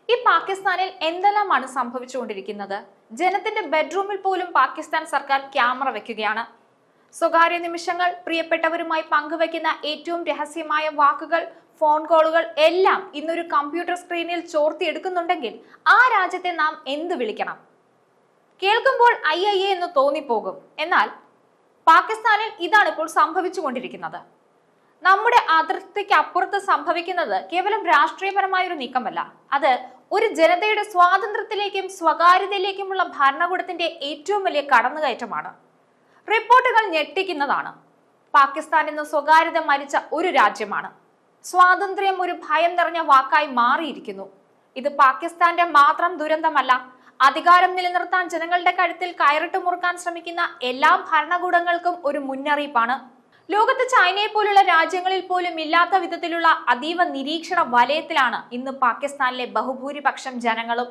ഈ പാകിസ്ഥാനിൽ എന്തെല്ലാമാണ് സംഭവിച്ചുകൊണ്ടിരിക്കുന്നത്? ജനത്തിന്റെ ബെഡ്റൂമിൽ പോലും പാകിസ്ഥാൻ സർക്കാർ ക്യാമറ വെക്കുകയാണ്. സ്വകാര്യ നിമിഷങ്ങൾ, പ്രിയപ്പെട്ടവരുമായി പങ്കുവെക്കുന്ന ഏറ്റവും രഹസ്യമായ വാക്കുകൾ, ഫോൺ കോളുകൾ എല്ലാം ഇന്നൊരു കമ്പ്യൂട്ടർ സ്ക്രീനിൽ ചോർത്തിയെടുക്കുന്നുണ്ടെങ്കിൽ ആ രാജ്യത്തെ നാം എന്ത് വിളിക്കണം? കേൾക്കുമ്പോൾ അയ്യയ്യേ എന്ന് തോന്നിപ്പോകും. എന്നാൽ പാകിസ്ഥാനിൽ ഇതാണ് ഇപ്പോൾ സംഭവിച്ചുകൊണ്ടിരിക്കുന്നത്. നമ്മുടെ അതിർത്തിക്ക് അപ്പുറത്ത് സംഭവിക്കുന്നത് കേവലം രാഷ്ട്രീയപരമായ ഒരു നീക്കമല്ല, അത് ഒരു ജനതയുടെ സ്വാതന്ത്ര്യത്തിലേക്കും സ്വകാര്യതയിലേക്കുമുള്ള ഭരണകൂടത്തിന്റെ ഏറ്റവും വലിയ കടന്നുകയറ്റമാണ്. റിപ്പോർട്ടുകൾ ഞെട്ടിക്കുന്നതാണ്. പാകിസ്ഥാൻ ഇന്ന് സ്വകാര്യത മരിച്ച ഒരു രാജ്യമാണ്. സ്വാതന്ത്ര്യം ഒരു ഭയം നിറഞ്ഞ വാക്കായി മാറിയിരിക്കുന്നു. ഇത് പാകിസ്ഥാന്റെ മാത്രം ദുരന്തമല്ല, അധികാരം നിലനിർത്താൻ ജനങ്ങളുടെ കഴുത്തിൽ കയറിട്ട് മുറുക്കാൻ ശ്രമിക്കുന്ന എല്ലാ ഭരണകൂടങ്ങൾക്കും ഒരു മുന്നറിയിപ്പാണ്. ലോകത്ത് ചൈനയെ പോലുള്ള രാജ്യങ്ങളിൽ പോലും ഇല്ലാത്ത വിധത്തിലുള്ള അതീവ നിരീക്ഷണ വലയത്തിലാണ് ഇന്ന് പാകിസ്ഥാനിലെ ബഹുഭൂരിപക്ഷം ജനങ്ങളും.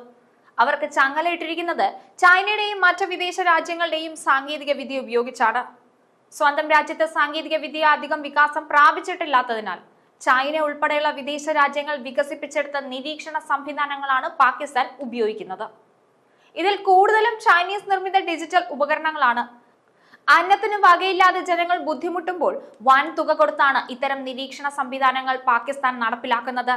അവർക്ക് ചങ്ങലയിട്ടിരിക്കുന്നത് ചൈനയുടെയും മറ്റ് വിദേശ രാജ്യങ്ങളുടെയും സാങ്കേതിക വിദ്യ ഉപയോഗിച്ചാണ്. സ്വന്തം രാജ്യത്തെ സാങ്കേതിക വിദ്യ അധികം വികാസം പ്രാപിച്ചിട്ടില്ലാത്തതിനാൽ ചൈന ഉൾപ്പെടെയുള്ള വിദേശ രാജ്യങ്ങൾ വികസിപ്പിച്ചെടുത്ത നിരീക്ഷണ സംവിധാനങ്ങളാണ് പാകിസ്ഥാൻ ഉപയോഗിക്കുന്നത്. ഇതിൽ കൂടുതലും ചൈനീസ് നിർമ്മിത ഡിജിറ്റൽ ഉപകരണങ്ങളാണ്. അന്നത്തിന് വകയില്ലാതെ ജനങ്ങൾ ബുദ്ധിമുട്ടുമ്പോൾ വൻ തുക കൊടുത്താണ് ഇത്തരം നിരീക്ഷണ സംവിധാനങ്ങൾ പാകിസ്ഥാൻ നടപ്പിലാക്കുന്നത്.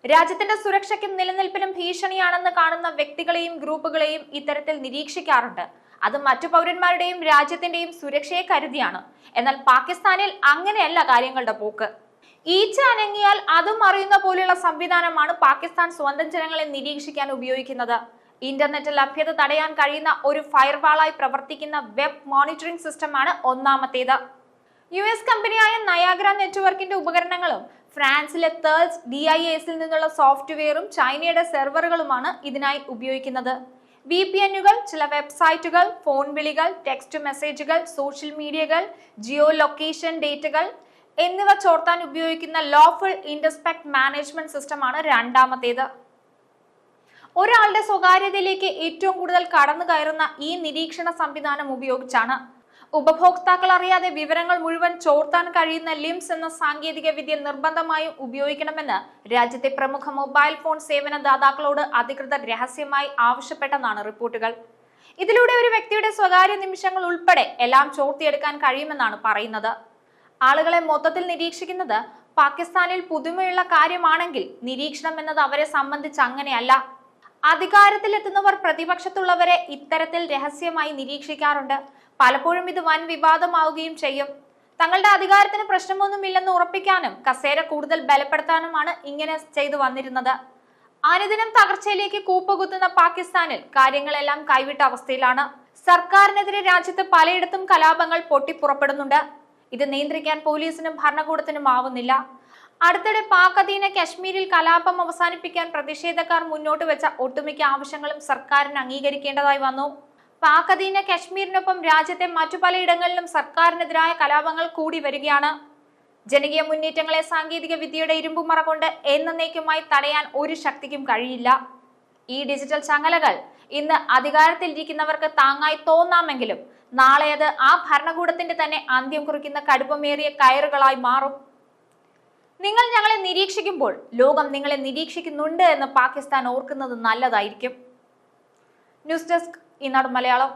രാജ്യത്തിന്റെ സുരക്ഷയ്ക്കും നിലനിൽപ്പിനും ഭീഷണിയാണെന്ന് കാണുന്ന വ്യക്തികളെയും ഗ്രൂപ്പുകളെയും ഇത്തരത്തിൽ നിരീക്ഷിക്കാറുണ്ട്. അത് മറ്റു പൗരന്മാരുടെയും രാജ്യത്തിന്റെയും സുരക്ഷയെ കരുതിയാണ്. എന്നാൽ പാകിസ്ഥാനിൽ അങ്ങനെയല്ല കാര്യങ്ങളുടെ പോക്ക്. ഈച്ച അനങ്ങിയാൽ അതും അറിയുന്ന പോലെയുള്ള സംവിധാനമാണ് പാകിസ്ഥാൻ സ്വന്തം ജനങ്ങളെ നിരീക്ഷിക്കാൻ ഉപയോഗിക്കുന്നത്. ഇന്റർനെറ്റ് ലഭ്യത തടയാൻ കഴിയുന്ന ഒരു ഫയർവാളായി പ്രവർത്തിക്കുന്ന വെബ് മോണിറ്ററിംഗ് സിസ്റ്റമാണ് ഒന്നാമത്തേത്. US കമ്പനിയായ നയാഗ്ര നെറ്റ്വർക്കിന്റെ ഉപകരണങ്ങളും ഫ്രാൻസിലെ തേൾസ് DIAസിൽ നിന്നുള്ള സോഫ്റ്റ്വെയറും ചൈനയുടെ സെർവറുകളുമാണ് ഇതിനായി ഉപയോഗിക്കുന്നത്. VPNുകൾ, ചില വെബ്സൈറ്റുകൾ, ഫോൺ വിളികൾ, ടെക്സ്റ്റ് മെസ്സേജുകൾ, സോഷ്യൽ മീഡിയകൾ, ജിയോ ലൊക്കേഷൻ ഡേറ്റകൾ എന്നിവ ചോർത്താൻ ഉപയോഗിക്കുന്ന ലോഫുൾ ഇന്റർസ്പെക്ട് മാനേജ്മെന്റ് സിസ്റ്റമാണ് രണ്ടാമത്തേത്. ഒരാളുടെ സ്വകാര്യതയിലേക്ക് ഏറ്റവും കൂടുതൽ കടന്നു കയറുന്ന ഈ നിരീക്ഷണ സംവിധാനം ഉപയോഗിച്ചാണ് ഉപഭോക്താക്കൾ അറിയാതെ വിവരങ്ങൾ മുഴുവൻ ചോർത്താൻ കഴിയുന്ന ലിംസ് എന്ന സാങ്കേതിക വിദ്യ നിർബന്ധമായും ഉപയോഗിക്കണമെന്ന് രാജ്യത്തെ പ്രമുഖ മൊബൈൽ ഫോൺ സേവന ദാതാക്കളോട് അധികൃതർ രഹസ്യമായി ആവശ്യപ്പെട്ടെന്നാണ് റിപ്പോർട്ടുകൾ. ഇതിലൂടെ ഒരു വ്യക്തിയുടെ സ്വകാര്യ നിമിഷങ്ങൾ ഉൾപ്പെടെ എല്ലാം ചോർത്തിയെടുക്കാൻ കഴിയുമെന്നാണ് പറയുന്നത്. ആളുകളെ മൊത്തത്തിൽ നിരീക്ഷിക്കുന്നത് പാകിസ്ഥാനിൽ പുതുമയുള്ള കാര്യമാണെങ്കിൽ നിരീക്ഷണം എന്നത് അവരെ സംബന്ധിച്ച് അങ്ങനെയല്ല. അധികാരത്തിലെത്തുന്നവർ പ്രതിപക്ഷത്തുള്ളവരെ ഇത്തരത്തിൽ രഹസ്യമായി നിരീക്ഷിക്കാറുണ്ട്. പലപ്പോഴും ഇത് വൻ വിവാദമാവുകയും ചെയ്യും. തങ്ങളുടെ അധികാരത്തിന് പ്രശ്നമൊന്നുമില്ലെന്ന് ഉറപ്പിക്കാനും കസേര കൂടുതൽ ബലപ്പെടുത്താനുമാണ് ഇങ്ങനെ ചെയ്തു വന്നിരുന്നത്. അനുദിനം തകർച്ചയിലേക്ക് കൂപ്പുകുത്തുന്ന പാകിസ്ഥാനിൽ കാര്യങ്ങളെല്ലാം കൈവിട്ട അവസ്ഥയിലാണ്. സർക്കാരിനെതിരെ രാജ്യത്ത് പലയിടത്തും കലാപങ്ങൾ പൊട്ടിപ്പുറപ്പെടുന്നുണ്ട്. ഇത് നിയന്ത്രിക്കാൻ പോലീസിനും ഭരണകൂടത്തിനും ആവുന്നില്ല. അടുത്തിടെ പാക് അധീന കശ്മീരിൽ കലാപം അവസാനിപ്പിക്കാൻ പ്രതിഷേധക്കാർ മുന്നോട്ട് വെച്ച ഒട്ടുമിക്ക ആവശ്യങ്ങളും സർക്കാരിന് അംഗീകരിക്കേണ്ടതായി വന്നു. പാക് അധീന കശ്മീരിനൊപ്പം രാജ്യത്തെ മറ്റു പലയിടങ്ങളിലും സർക്കാരിനെതിരായ കലാപങ്ങൾ കൂടി വരികയാണ്. ജനകീയ മുന്നേറ്റങ്ങളെ സാങ്കേതിക വിദ്യയുടെ ഇരുമ്പുമറ കൊണ്ട് എന്നേക്കുമായി തടയാൻ ഒരു ശക്തിക്കും കഴിയില്ല. ഈ ഡിജിറ്റൽ ചങ്ങലകൾ ഇന്ന് അധികാരത്തിലിരിക്കുന്നവർക്ക് താങ്ങായി തോന്നാമെങ്കിലും നാളെ അത് ആ ഭരണകൂടത്തിന്റെ തന്നെ അന്ത്യം കുറിക്കുന്ന കടുപ്പമേറിയ കയറുകളായി മാറും. നിങ്ങൾ ഞങ്ങളെ നിരീക്ഷിക്കുമ്പോൾ ലോകം നിങ്ങളെ നിരീക്ഷിക്കുന്നുണ്ട് എന്ന് പാകിസ്ഥാൻ ഓർക്കുന്നത് നല്ലതായിരിക്കും. ന്യൂസ് ഡെസ്ക് ഈനാട് മലയാളം.